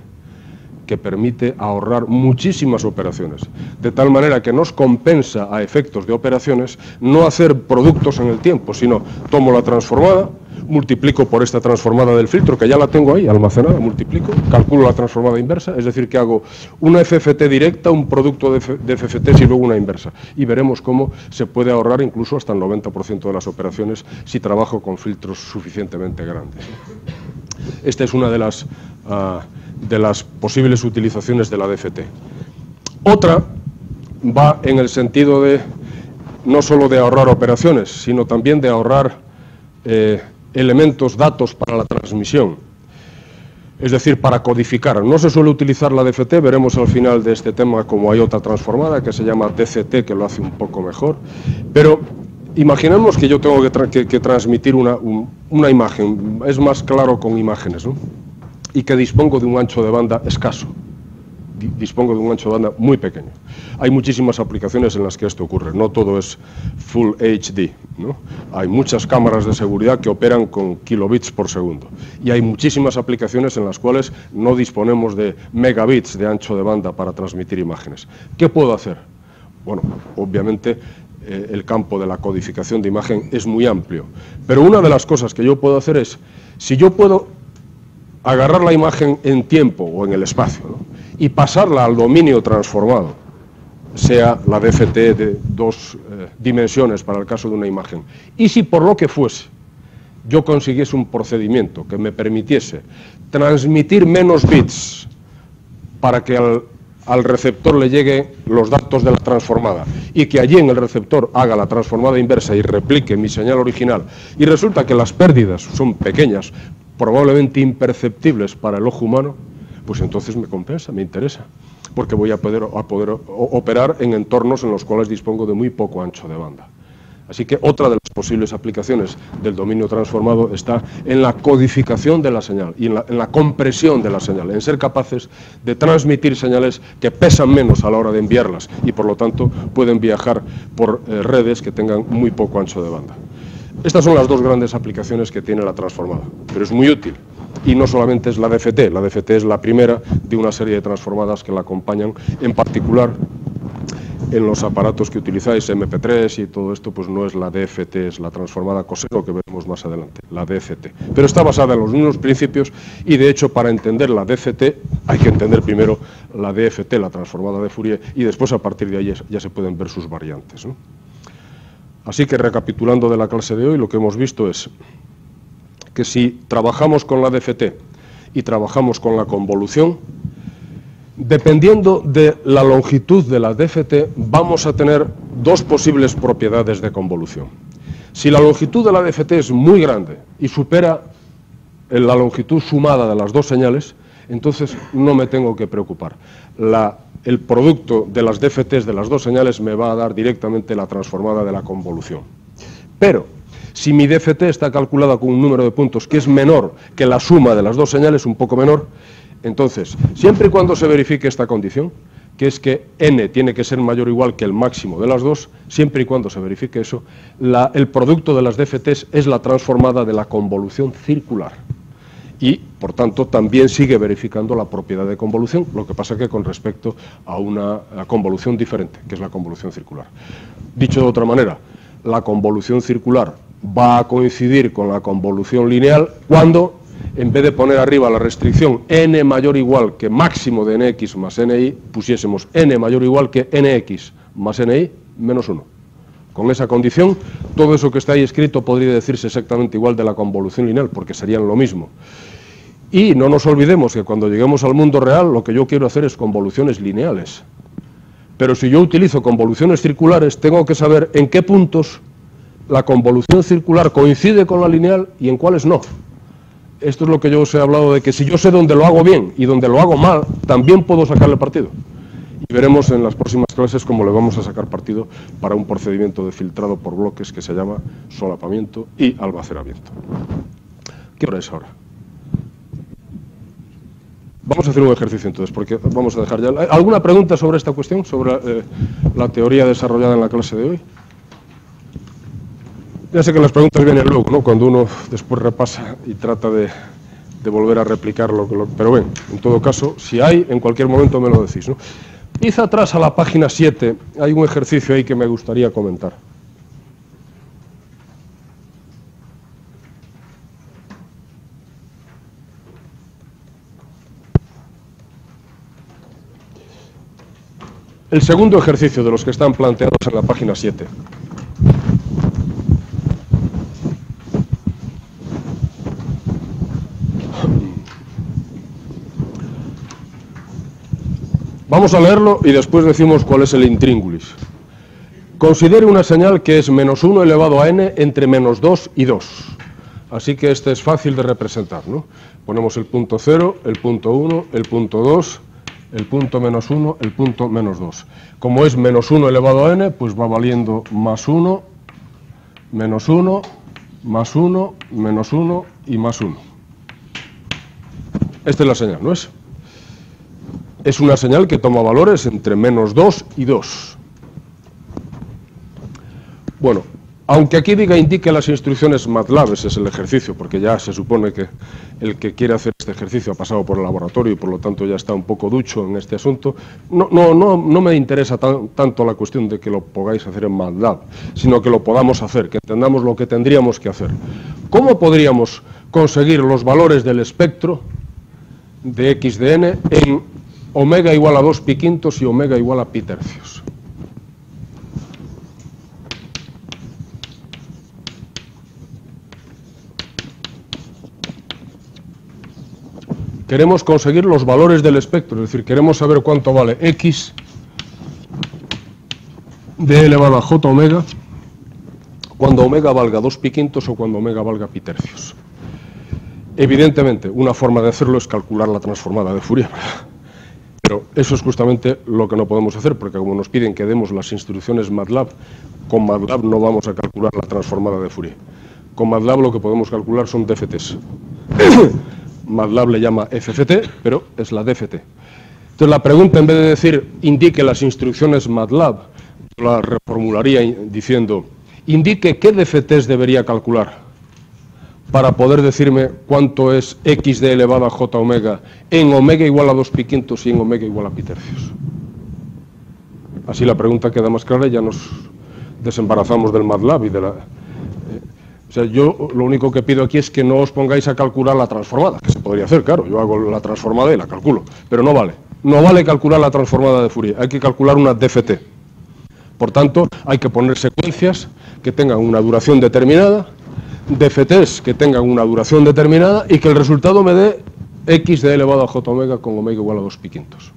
que permite ahorrar muchísimas operaciones, de tal manera que nos compensa a efectos de operaciones no hacer productos en el tiempo, sino tomo la transformada, multiplico por esta transformada del filtro, que ya la tengo ahí almacenada, multiplico, calculo la transformada inversa, es decir, que hago una FFT directa, un producto de FFTs y luego una inversa. Y veremos cómo se puede ahorrar incluso hasta el 90% de las operaciones si trabajo con filtros suficientemente grandes. Esta es una de las posibles utilizaciones de la DFT. Otra va en el sentido de no solo de ahorrar operaciones, sino también de ahorrar elementos, datos para la transmisión, es decir, para codificar. No se suele utilizar la DFT, veremos al final de este tema como hay otra transformada que se llama DCT, que lo hace un poco mejor, pero imaginemos que yo tengo que transmitir una imagen, es más claro con imágenes, ¿no? Y que dispongo de un ancho de banda escaso, dispongo de un ancho de banda muy pequeño. Hay muchísimas aplicaciones en las que esto ocurre, no todo es Full HD, ¿no? Hay muchas cámaras de seguridad que operan con kilobits por segundo, y hay muchísimas aplicaciones en las cuales no disponemos de megabits de ancho de banda para transmitir imágenes. ¿Qué puedo hacer? Bueno, obviamente el campo de la codificación de imagen es muy amplio, pero una de las cosas que yo puedo hacer es, si yo puedo agarrar la imagen en tiempo o en el espacio, ¿no? Y pasarla al dominio transformado, sea la DFT de dos dimensiones para el caso de una imagen, y si por lo que fuese yo consiguiese un procedimiento que me permitiese transmitir menos bits para que al receptor le lleguen los datos de la transformada y que allí en el receptor haga la transformada inversa y replique mi señal original, y resulta que las pérdidas son pequeñas, probablemente imperceptibles para el ojo humano, pues entonces me compensa, me interesa, porque voy a poder operar en entornos en los cuales dispongo de muy poco ancho de banda. Así que otra de las posibles aplicaciones del dominio transformado está en la codificación de la señal y en la compresión de la señal, en ser capaces de transmitir señales que pesan menos a la hora de enviarlas y por lo tanto pueden viajar por redes que tengan muy poco ancho de banda. Estas son las dos grandes aplicaciones que tiene la transformada, pero es muy útil. Y no solamente es la DFT es la primera de una serie de transformadas que la acompañan, en particular en los aparatos que utilizáis, MP3 y todo esto, pues no es la DFT, es la transformada coseno que veremos más adelante, la DCT. Pero está basada en los mismos principios y de hecho para entender la DCT hay que entender primero la DFT, la transformada de Fourier, y después a partir de ahí ya se pueden ver sus variantes, ¿no? Así que recapitulando de la clase de hoy, lo que hemos visto es que si trabajamos con la DFT y trabajamos con la convolución, dependiendo de la longitud de la DFT, vamos a tener dos posibles propiedades de convolución. Si la longitud de la DFT es muy grande y supera la longitud sumada de las dos señales, entonces no me tengo que preocupar. El producto de las DFTs de las dos señales me va a dar directamente la transformada de la convolución. Pero si mi DFT está calculada con un número de puntos que es menor que la suma de las dos señales, un poco menor, entonces, siempre y cuando se verifique esta condición, que es que n tiene que ser mayor o igual que el máximo de las dos, siempre y cuando se verifique eso, el producto de las DFTs es la transformada de la convolución circular. Y, por tanto, también sigue verificando la propiedad de convolución, lo que pasa que con respecto a una convolución diferente, que es la convolución circular. Dicho de otra manera, la convolución circular va a coincidir con la convolución lineal cuando, en vez de poner arriba la restricción n mayor o igual que máximo de nx más ni, pusiésemos n mayor o igual que nx más ni menos 1. Con esa condición, todo eso que está ahí escrito podría decirse exactamente igual de la convolución lineal, porque serían lo mismo. Y no nos olvidemos que cuando lleguemos al mundo real, lo que yo quiero hacer es convoluciones lineales. Pero si yo utilizo convoluciones circulares, tengo que saber en qué puntos la convolución circular coincide con la lineal y en cuáles no. Esto es lo que yo os he hablado de que si yo sé dónde lo hago bien y dónde lo hago mal, también puedo sacarle partido. Y veremos en las próximas clases cómo le vamos a sacar partido para un procedimiento de filtrado por bloques que se llama solapamiento y almacenamiento. ¿Qué hora es ahora? Vamos a hacer un ejercicio entonces, porque vamos a dejar ya... ¿Alguna pregunta sobre esta cuestión, sobre la teoría desarrollada en la clase de hoy? Ya sé que las preguntas vienen luego, ¿no? Cuando uno después repasa y trata de volver a replicar pero bueno, en todo caso, si hay, en cualquier momento me lo decís, ¿no? Id atrás a la página 7, hay un ejercicio ahí que me gustaría comentar. El segundo ejercicio de los que están planteados en la página 7. Vamos a leerlo y después decimos cuál es el intríngulis. Considere una señal que es menos 1 elevado a n entre menos 2 y 2. Así que este es fácil de representar, ¿no? Ponemos el punto 0, el punto 1, el punto 2, el punto menos 1, el punto menos 2. Como es menos 1 elevado a n, pues va valiendo más 1, menos 1, más 1, menos 1 y más 1. Esta es la señal, ¿no es? Es una señal que toma valores entre menos 2 y 2. Bueno, aunque aquí indique las instrucciones MATLAB, ese es el ejercicio, porque ya se supone que el que quiere hacer este ejercicio ha pasado por el laboratorio y por lo tanto ya está un poco ducho en este asunto. No me interesa tanto la cuestión de que lo podáis hacer en MATLAB, sino que lo podamos hacer, que entendamos lo que tendríamos que hacer. ¿Cómo podríamos conseguir los valores del espectro de x de n en omega igual a 2 pi quintos y omega igual a pi tercios? Queremos conseguir los valores del espectro, es decir, queremos saber cuánto vale x de elevado a j omega cuando omega valga 2 pi quintos o cuando omega valga pi tercios. Evidentemente, una forma de hacerlo es calcular la transformada de Fourier, ¿verdad? Pero eso es justamente lo que no podemos hacer, porque como nos piden que demos las instrucciones MATLAB, con MATLAB no vamos a calcular la transformada de Fourier. Con MATLAB lo que podemos calcular son DFTs. MATLAB le llama FFT, pero es la DFT. Entonces la pregunta, en vez de decir indique las instrucciones MATLAB, yo la reformularía diciendo indique qué DFTs debería calcular para poder decirme cuánto es x de elevado a j omega en omega igual a 2 pi quintos y en omega igual a pi tercios. Así la pregunta queda más clara y ya nos desembarazamos del MATLAB y de la... O sea, yo lo único que pido aquí es que no os pongáis a calcular la transformada, que se podría hacer, claro, yo hago la transformada y la calculo, pero no vale. No vale calcular la transformada de Fourier, hay que calcular una DFT. Por tanto, hay que poner secuencias que tengan una duración determinada, DFTs que tengan una duración determinada y que el resultado me dé x de elevado a j omega con omega igual a 2 pi quintos.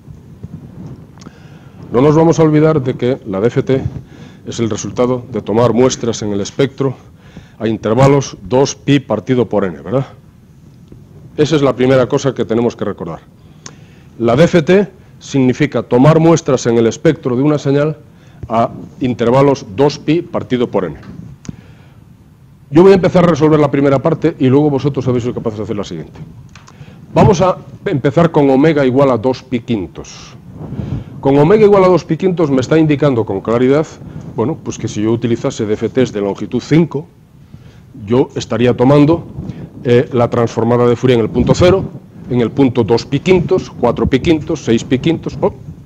No nos vamos a olvidar de que la DFT es el resultado de tomar muestras en el espectro a intervalos 2 pi partido por n, ¿verdad? Esa es la primera cosa que tenemos que recordar. La DFT significa tomar muestras en el espectro de una señal a intervalos 2 pi partido por n. Yo voy a empezar a resolver la primera parte y luego vosotros habéis sido capaces de hacer la siguiente. Vamos a empezar con omega igual a 2 pi quintos. Con omega igual a 2 pi quintos me está indicando con claridad, bueno, pues que si yo utilizase DFTs de longitud 5, yo estaría tomando la transformada de Fourier en el punto 0, en el punto 2 pi quintos, 4 pi quintos, 6 pi quintos,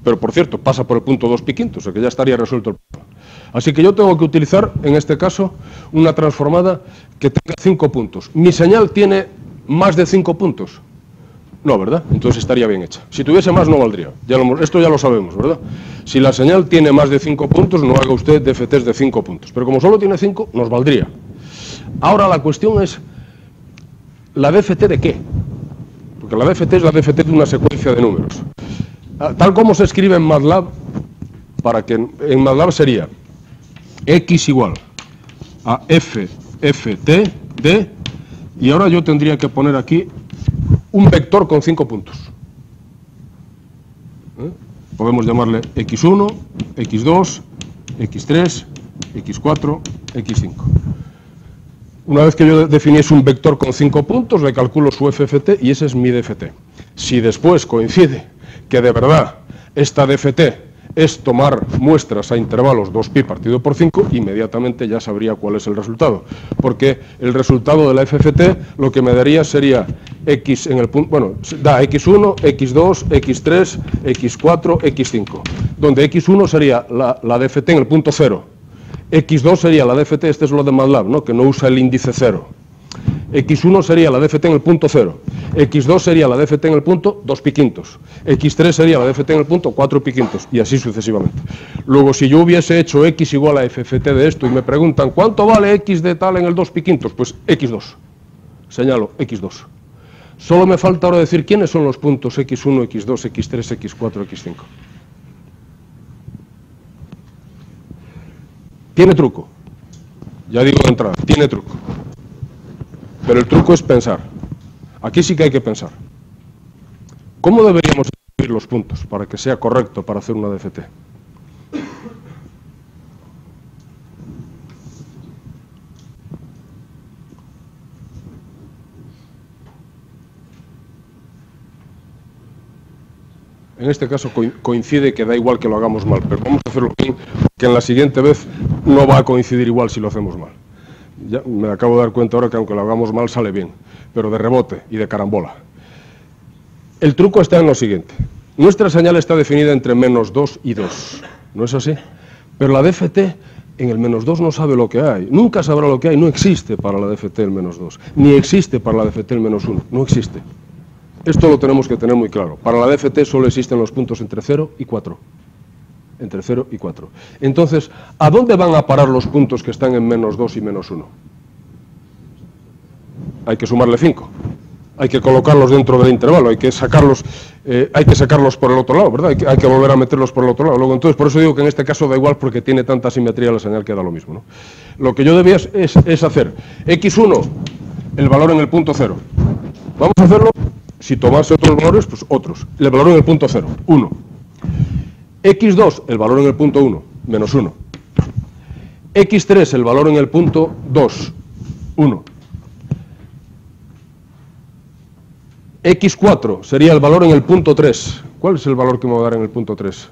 pero por cierto, pasa por el punto 2 pi quintos, o sea que ya estaría resuelto el problema. Así que yo tengo que utilizar, en este caso, una transformada que tenga 5 puntos. ¿Mi señal tiene más de 5 puntos? No, ¿verdad? Entonces estaría bien hecha. Si tuviese más, no valdría. Esto ya lo sabemos, ¿verdad? Si la señal tiene más de 5 puntos, no haga usted DFTs de 5 puntos. Pero como solo tiene 5, nos valdría. Ahora la cuestión es, ¿la DFT de qué? Porque la DFT es la DFT de una secuencia de números. Tal como se escribe en MATLAB, en MATLAB sería x igual a FFT de, y ahora yo tendría que poner aquí un vector con 5 puntos. Podemos llamarle x1, x2, x3, x4, x5. Una vez que yo definiese un vector con 5 puntos, le calculo su FFT y ese es mi DFT. Si después coincide que de verdad esta DFT es tomar muestras a intervalos 2pi partido por 5, inmediatamente ya sabría cuál es el resultado. Porque el resultado de la FFT lo que me daría sería x en el punto, bueno, da x1, x2, x3, x4, x5. Donde x1 sería la DFT en el punto 0. x2 sería la DFT, este es lo de MATLAB, ¿no? Que no usa el índice 0. x1 sería la DFT en el punto 0, x2 sería la DFT en el punto 2pi quintos, x3 sería la DFT en el punto 4pi quintos, y así sucesivamente. Luego, si yo hubiese hecho x igual a FFT de esto y me preguntan ¿cuánto vale x de tal en el 2pi quintos? Pues x2, señalo x2. Solo me falta ahora decir quiénes son los puntos x1, x2, x3, x4, x5. Tiene truco, ya digo de entrada, tiene truco. Pero el truco es pensar. Aquí sí que hay que pensar. ¿Cómo deberíamos escribir los puntos para que sea correcto para hacer una DFT? En este caso coincide que da igual que lo hagamos mal, pero vamos a hacerlo bien, que en la siguiente vez no va a coincidir igual si lo hacemos mal. Ya me acabo de dar cuenta ahora que aunque lo hagamos mal sale bien, pero de rebote y de carambola. El truco está en lo siguiente. Nuestra señal está definida entre -2 y 2, ¿no es así? Pero la DFT en el -2 no sabe lo que hay, nunca sabrá lo que hay, no existe para la DFT el -2, ni existe para la DFT el -1, no existe. Esto lo tenemos que tener muy claro. Para la DFT solo existen los puntos entre 0 y 4. Entre 0 y 4. Entonces, ¿a dónde van a parar los puntos que están en -2 y -1? Hay que sumarle 5. Hay que colocarlos dentro del intervalo, hay que sacarlos por el otro lado, ¿verdad? Hay que volver a meterlos por el otro lado. Luego, entonces, por eso digo que en este caso da igual porque tiene tanta simetría la señal que da lo mismo, ¿no? Lo que yo debía es hacer x1, el valor en el punto 0. Vamos a hacerlo, si tomase otros valores, pues otros. El valor en el punto 0, 1. x2, el valor en el punto 1, -1. x3, el valor en el punto 2, 1. x4 sería el valor en el punto 3. ¿Cuál es el valor que me va a dar en el punto 3?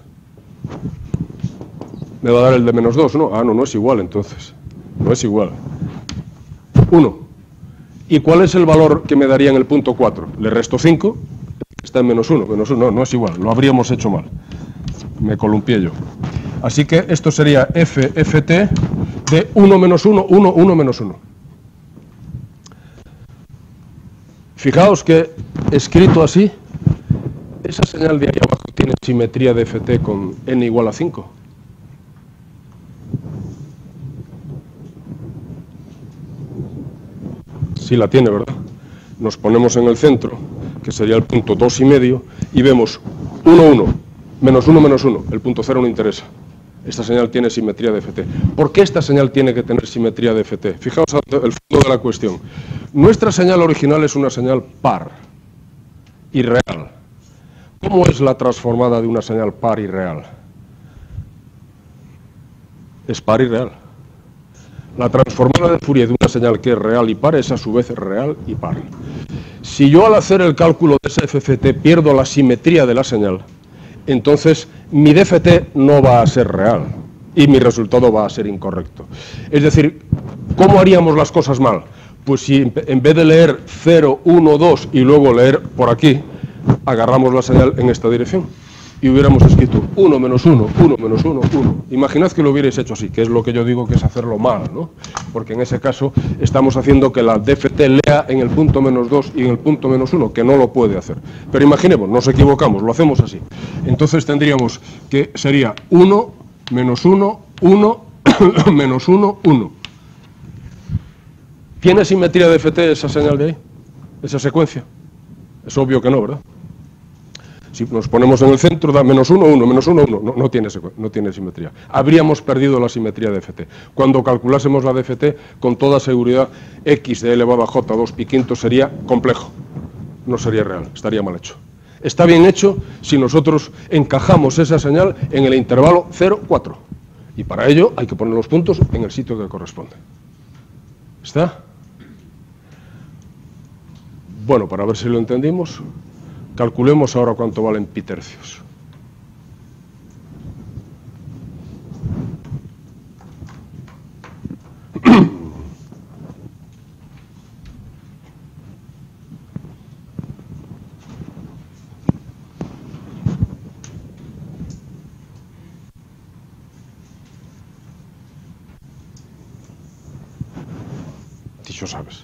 Me va a dar el de -2, ¿no? Ah, no es igual entonces. No es igual. 1. ¿Y cuál es el valor que me daría en el punto 4? Le resto 5, está en -1. -1 no es igual, lo habríamos hecho mal. Me columpié yo. Así que esto sería FFT de 1 menos 1, 1, 1 menos 1. Fijaos que escrito así, esa señal de ahí abajo tiene simetría de FT con n igual a 5. Sí la tiene, ¿verdad? Nos ponemos en el centro, que sería el punto 2,5, y vemos 1, 1, menos 1, menos 1. El punto 0 no interesa. Esta señal tiene simetría de FT. ¿Por qué esta señal tiene que tener simetría de FT? Fijaos el fondo de la cuestión. Nuestra señal original es una señal par y real. ¿Cómo es la transformada de una señal par y real? Es par y real. La transformada de Fourier de una señal que es real y par es a su vez real y par. Si yo al hacer el cálculo de ese FFT pierdo la simetría de la señal, entonces mi DFT no va a ser real y mi resultado va a ser incorrecto. Es decir, ¿cómo haríamos las cosas mal? Pues si en vez de leer 0, 1, 2 y luego leer por aquí, agarramos la señal en esta dirección. y hubiéramos escrito 1 menos 1, 1 menos 1, 1. Imaginad que lo hubierais hecho así, que es lo que yo digo que es hacerlo mal, ¿no? Porque en ese caso estamos haciendo que la DFT lea en el punto menos 2 y en el punto menos 1, que no lo puede hacer. Pero imaginemos, nos equivocamos, lo hacemos así. Entonces tendríamos que sería 1 menos 1, 1, menos 1, 1. ¿Tiene simetría DFT esa señal de ahí? ¿Esa secuencia? Es obvio que no, ¿verdad? Si nos ponemos en el centro, da menos 1, 1, menos 1, 1. No tiene simetría. Habríamos perdido la simetría de DFT. Cuando calculásemos la DFT, con toda seguridad, x de elevado a j 2 pi quinto sería complejo. No sería real, estaría mal hecho. Está bien hecho si nosotros encajamos esa señal en el intervalo 0, 4. Y para ello hay que poner los puntos en el sitio que corresponde. ¿Está? Bueno, para ver si lo entendimos, calculemos ahora cuánto valen pi tercios. Dicho sabes.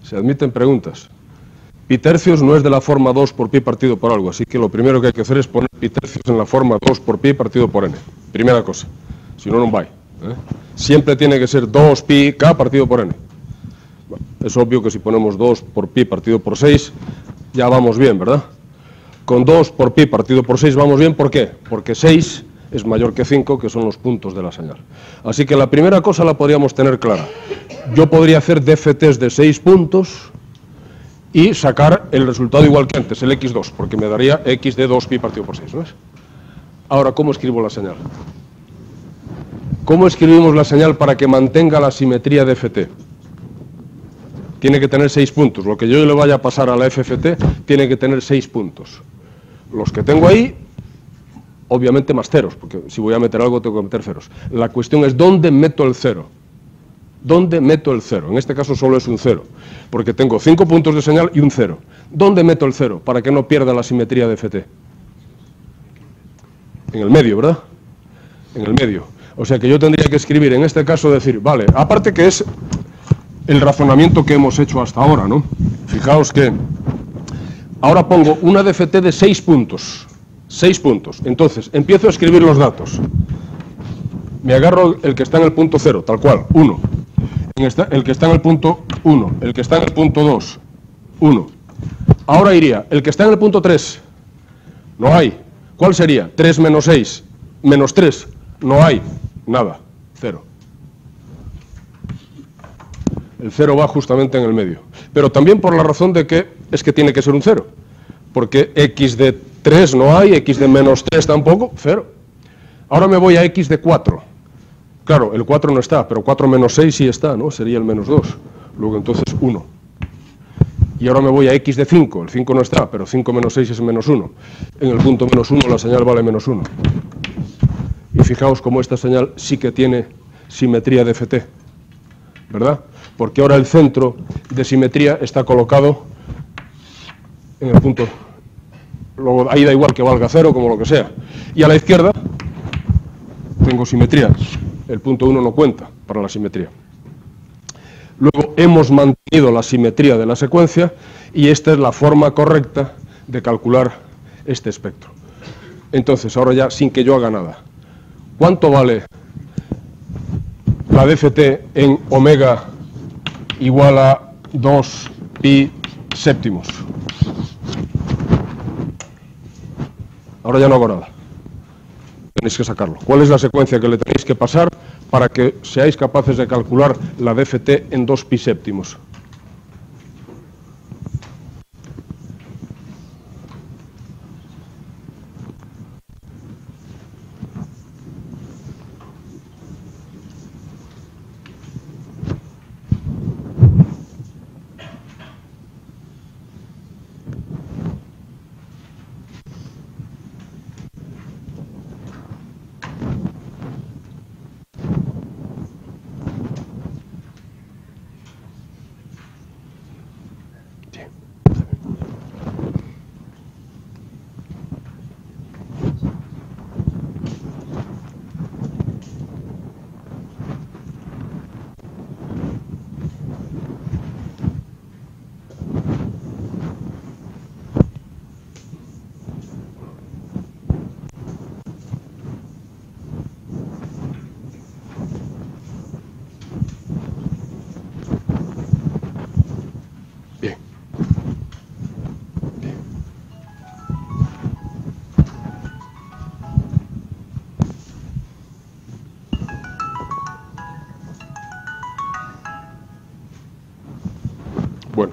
Se admiten preguntas. Pi tercios no es de la forma 2 por pi partido por algo, así que lo primero que hay que hacer es poner pi tercios en la forma 2 por pi partido por n. Primera cosa, si no, no va. Siempre tiene que ser 2 pi k partido por n. Bueno, es obvio que si ponemos 2 por pi partido por 6, ya vamos bien, ¿verdad? Con 2 por pi partido por 6 vamos bien, ¿por qué? Porque 6 es mayor que 5, que son los puntos de la señal. Así que la primera cosa la podríamos tener clara. Yo podría hacer DFTs de 6 puntos y sacar el resultado igual que antes, el x2, porque me daría x de 2pi partido por 6, ¿no es? Ahora, ¿cómo escribo la señal? ¿Cómo escribimos la señal para que mantenga la simetría DFT? Tiene que tener 6 puntos. Lo que yo le vaya a pasar a la FFT tiene que tener 6 puntos. Los que tengo ahí, obviamente más ceros, porque si voy a meter algo tengo que meter ceros. La cuestión es ¿dónde meto el cero? ¿Dónde meto el cero? En este caso solo es un 0, porque tengo 5 puntos de señal y un 0. ¿Dónde meto el 0 para que no pierda la simetría de FT? En el medio, ¿verdad? En el medio. O sea que yo tendría que escribir, en este caso, decir, vale, aparte que es el razonamiento que hemos hecho hasta ahora, ¿no? Fijaos que ahora pongo una DFT de 6 puntos. 6 puntos. Entonces, empiezo a escribir los datos. Me agarro el que está en el punto 0, tal cual, 1. El que está en el punto 1, el que está en el punto 2, 1. Ahora iría, el que está en el punto 3, no hay. ¿Cuál sería? 3 menos 6, menos 3, no hay, nada, 0. El 0 va justamente en el medio. Pero también por la razón de que es que tiene que ser un 0. Porque x de 3 no hay, x de menos 3 tampoco, 0. Ahora me voy a x de 4. Claro, el 4 no está, pero 4 menos 6 sí está, ¿no? Sería el menos 2. Luego entonces 1. Y ahora me voy a x de 5. El 5 no está, pero 5 menos 6 es menos 1. En el punto menos 1 la señal vale menos 1. Y fijaos cómo esta señal sí que tiene simetría de FT, ¿verdad? Porque ahora el centro de simetría está colocado en el punto. Luego ahí da igual que valga 0 como lo que sea. Y a la izquierda tengo simetría. El punto 1 no cuenta para la simetría. Luego hemos mantenido la simetría de la secuencia y esta es la forma correcta de calcular este espectro. Entonces, ahora ya sin que yo haga nada. ¿Cuánto vale la DFT en omega igual a 2 pi séptimos? Ahora ya no hago nada. Tenéis que sacarlo. ¿Cuál es la secuencia que le tenéis que pasar para que seáis capaces de calcular la DFT en 2 pi séptimos? Bueno.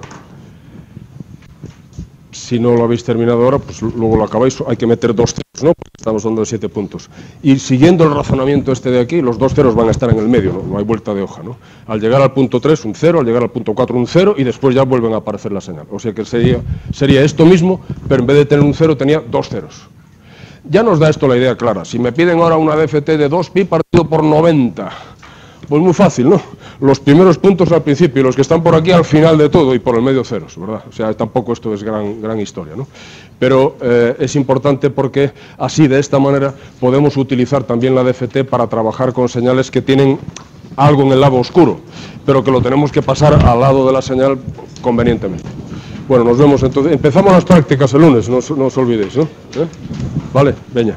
Si no lo habéis terminado ahora, pues luego lo acabáis, hay que meter 2 ceros, ¿no? Porque estamos dando 7 puntos. Y siguiendo el razonamiento este de aquí, los 2 ceros van a estar en el medio, ¿no? No hay vuelta de hoja, ¿no? Al llegar al punto 3, un 0, al llegar al punto 4, un 0, y después ya vuelven a aparecer la señal. O sea que sería esto mismo, pero en vez de tener un 0 tenía 2 ceros. Ya nos da esto la idea clara. Si me piden ahora una DFT de 2pi partido por 90, pues muy fácil, ¿no? Los primeros puntos al principio y los que están por aquí al final de todo y por el medio ceros, ¿verdad? O sea, tampoco esto es gran historia, ¿no? Pero es importante porque así, de esta manera, podemos utilizar también la DFT para trabajar con señales que tienen algo en el lado oscuro, pero que lo tenemos que pasar al lado de la señal convenientemente. Bueno, nos vemos entonces. Empezamos las prácticas el lunes, no os olvidéis, ¿no? Vale, veña.